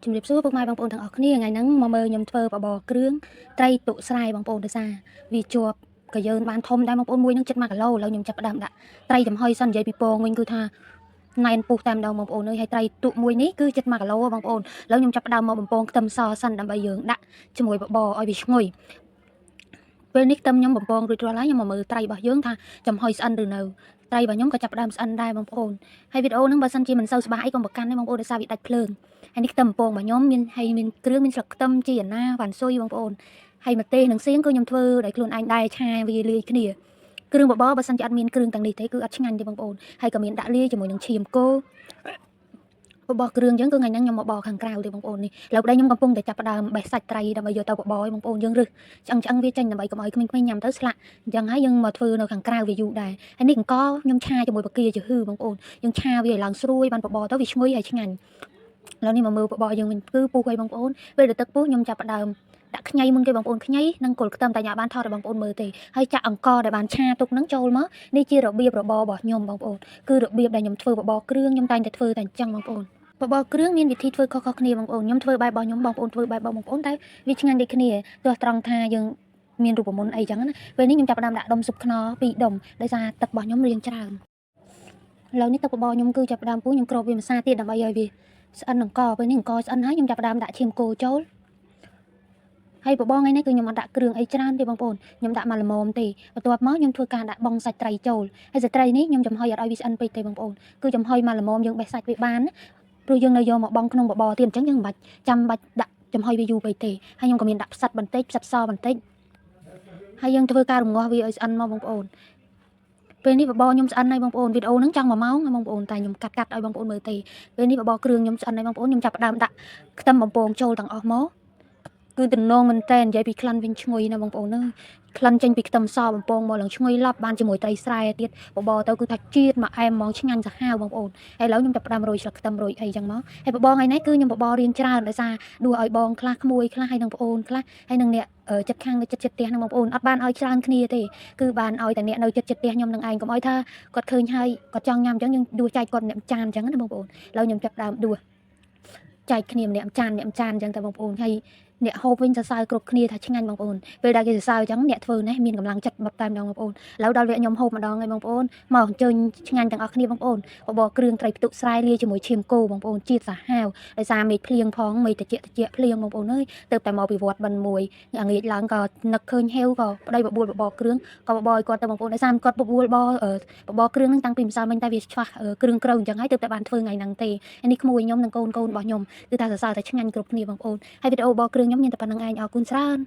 ជំរាបសួរពុកម៉ែបងប្អូនទាំងអស់គ្នាថ្ងៃហ្នឹងមកមើលខ្ញុំធ្វើបបរគ្រឿងត្រីទុស្រែបងប្អូនដោយសារវាជាប់ក៏យើងបានធំដែរបងប្អូនមួយនឹងចិត្ត1គីឡូឥឡូវខ្ញុំចាប់ផ្ដើមដាក់ត្រីចំហុយសិននិយាយពីពងវិញគឺថាណែនពុះតែម្ដងបងប្អូនអើយហើយត្រីទុមួយនេះគឺចិត្ត1គីឡូបងប្អូនឥឡូវខ្ញុំចាប់ផ្ដើមមកបំពងខ្ទឹមសសិនដើម្បីយើងដាក់ជាមួយបបរឲ្យវាឈ្ងុយពេលនេះខ្ទឹមខ្ញុំបំពងរួចរាល់ហើយខ្ញុំមកមើលត្រីរបស់យើងថាចំហុយស្អិនឬនៅត្រីរបស់ខ្ញុំក៏ចាប់ផ្ដើមស្អិនដែរបងប្អូនហើយវីដេអូហ្នឹងបើសិនជាមិនសូវច្បាស់អីកុំប្រកាន់ទេបងប្អូនដោយសារវាដាច់ភ្លើងហើយនេះខ្ទឹមបំពងរបស់ខ្ញុំមានហើយមានគ្រឿងមានស្លឹកខ្ទឹមជីអាណាវ៉ាន់ស៊ុយបងប្អូនហើយម្ទេសនិងសៀងគឺខ្ញុំធ្វើដោយខ្លួនឯងដែរឆាវាលាយគ្នាគ្រឿងបបរបើសិនជាអត់មានគ្រឿងទាំងនេះទេគឺអត់ឆ្ងាញ់ទេបងប្អូនហើយក៏មានដាក់លាយជាមួយនឹងឈាមគោបបរគ្រឿងអញ្ចឹងគឺថ្ងៃហ្នឹងខ្ញុំមកបបរខាងក្រៅទេបងប្អូននេះឥឡូវប្តីខ្ញុំកំពុងតែចាប់ផ្ដើមបេះសាច់ត្រីដើម្បីយកទៅបបរឲ្យបងប្អូនយើងរឹសឆ្អឹងវាចេញដើម្បីកុំឲ្យក្មេងៗញ៉ាំទៅស្លាក់អញ្ចឹងហើយយើងមកធ្វើនៅខាងក្រៅវាយូរដែរហើយនេះអង្ករខ្ញុំឆាជាមួយបកាជាហឺបងប្អូនយើងឆាវាឲ្យឡើងស្រួយបានបបរទៅវាឈ្ងុយហើយឆ្ងាញ់ឥឡូវនេះមកមើលបបរយើងវិញគឺពុះឲ្យបងប្អូនពេលដែលទឹកពុះខ្ញុំចាប់ផ្ដើមដាក់ខ្ញីមុនគេបងប្អូនខ្ញីនិងគល់ខ្ទឹមតែញ៉ាំបានថតឲ្យបងប្អូនមើលទេហើយចាក់អង្ករដែលបានឆាទុកហ្នឹងចូលមកនេះជារបៀបរបបរបស់ខ្ញុំបងប្អូនគឺរបៀបដែលខ្ញុំធ្វើបបរគ្រឿងខ្ញុំតែងតែធ្វើតែអញ្ចឹងបងប្អូនបបរគ្រឿងមានវិធីធ្វើខុសៗគ្នាបងប្អូនខ្ញុំធ្វើបែបរបស់ខ្ញុំបងប្អូនធ្វើបែបរបស់បងប្អូនតែវាឆ្ងាញ់ដូចគ្នាទោះត្រង់ថាយើងមានរូបមន្តអីចឹងណាពេលនេះខ្ញុំចាប់ផ្ដើមដាក់ដុំស៊ុបខ្នុរ2ដុំដោយសារទឹករបស់ខ្ញុំរៀងច្រើនឥឡូវនេះទឹកបបរខ្ញុំគឺចាប់ផ្ដើមពុះខ្ញុំគ្របវាម្សៅទៀតដើម្បីឲ្យវាស្អិនអង្ករពេលនេះអង្ករស្អិនហើយខ្ញុំចាប់ផ្ដើមដាក់ឈាមគោចូលហើយបបរថ្ងៃនេះគឺខ្ញុំអត់ដាក់គ្រឿងអីច្រើនទេបងប្អូនខ្ញុំដាក់មកល្មមទេបន្ទាប់មកខ្ញុំធ្វើការដាក់បងសាច់ត្រីចូលហើយសាច់ត្រីនេះខ្ញុំចំហុយអត់ឲ្យវាស្អិនពេកទេបងប្អូនគឺចំហុយមកល្មមយើងបេះសាច់វាបានព្រោះយើងនៅយកមកបងក្នុងបបរទៀតអញ្ចឹងយើងមិនបាច់ចាំបាច់ដាក់ចំហុយវាយូរពេកទេហើយខ្ញុំក៏មានដាក់ផ្សិតបន្តិចផ្សិតសបន្តិចហើយយើងធ្វើការរងាស់វាឲ្យស្អិនមកបងប្អូនពេលនេះបបរខ្ញុំស្អិនហើយបងប្អូនវីដេអូហ្នឹងចង់1ម៉ោងបងប្អូនតែខ្ញុំកាត់ឲ្យបងប្អូនមើលទេពេលនេះបបរគ្រឿងខ្ញុំស្អិនហើយបងប្អូនខ្ញុំចាប់ផ្ដើមដាក់ខ្ទឹមបំពងចូលទាំងអស់មកគឺទំនងមែនតើនិយាយពីក្លិនវិញឈ្ងុយណាបងប្អូនអើយក្លិនចេញពីខ្ទឹមសបំពងមកឡើងឈ្ងុយឡប់បានជាមួយត្រីស្រែទៀតបបរទៅគឺថាជាតិមកអែមហ្មងឆ្ងាញ់សាហាវបងប្អូនហើយឥឡូវខ្ញុំចាប់ផ្ដើមរោយស្លឹកខ្ទឹមរោយអីចឹងមកហើយបបរថ្ងៃនេះគឺខ្ញុំបបររៀងច្រើនដោយសារដួសឲ្យបងខ្លះក្មួយខ្លះហើយនឹងបងប្អូនខ្លះហើយនឹងអ្នកចិត្តខាងចិត្តផ្ទះនឹងបងប្អូនអត់បានឲ្យច្រើនគ្នាទេគឺបានឲ្យតែអ្នកនៅចិត្តផ្ទះខ្ញុំនឹងឯងកុំឲ្យថាគាត់ឃើញហើយគាត់ចង់ញ៉ាំអញ្ចឹងយើងដួសចែកគាត់ម្នាក់ចានអញ្ចឹងណាបងប្អូនឥឡូវខ្ញុំចាប់ផ្ដើមដួសចែកគ្នាម្នាក់ចានអញ្ចឹងតែបងប្អូនហើយអ្នកហូបវិញសរសើរគ្រប់គ្នាថាឆ្ងាញ់បងប្អូនពេលដែលគេសរសើរអញ្ចឹងអ្នកធ្វើនេះមានកម្លាំងចិត្តតែម្ដងបងប្អូនឥឡូវដល់វគ្គខ្ញុំហូបម្ដងហើយបងប្អូនមកអញ្ជើញឆ្ងាញ់ទាំងអស់គ្នាបងប្អូនបបរគ្រឿងត្រីផ្ទុកស្រែលាយជាមួយឈាមគោបងប្អូនជាតិសាហាវដោយសារមេឃភ្លៀងផងមេឃត្រជាក់ភ្លៀងបងប្អូនអើយទៅតែមកពីវត្តបិណ្ឌមួយងាកឡើងក៏នឹកឃើញហេវក៏ប្តីបបួលបបរគ្រឿងក៏បបរឲ្យគាត់ទៅបងប្អូនដោយសារគាត់បបួលបបរគ្រឿងហ្នឹងតាំងពីម្សិលមិញតែវាឆ្វាស់គ្រឿងក្រៅអញ្ចឹងហើយទៅតែបានធ្វើថ្ងៃហ្នឹងទេនេះក្មួយខ្ញុំនិងកូនរបស់ខ្ញុំគឺថាសរសើរតែឆ្ងាញ់គ្រប់គ្នាបងប្អូនហើយវីដេអូបបរគ្រឿងខ្ញុំមានតែប៉ុណ្្នឹងឯងអរគុណច្រើន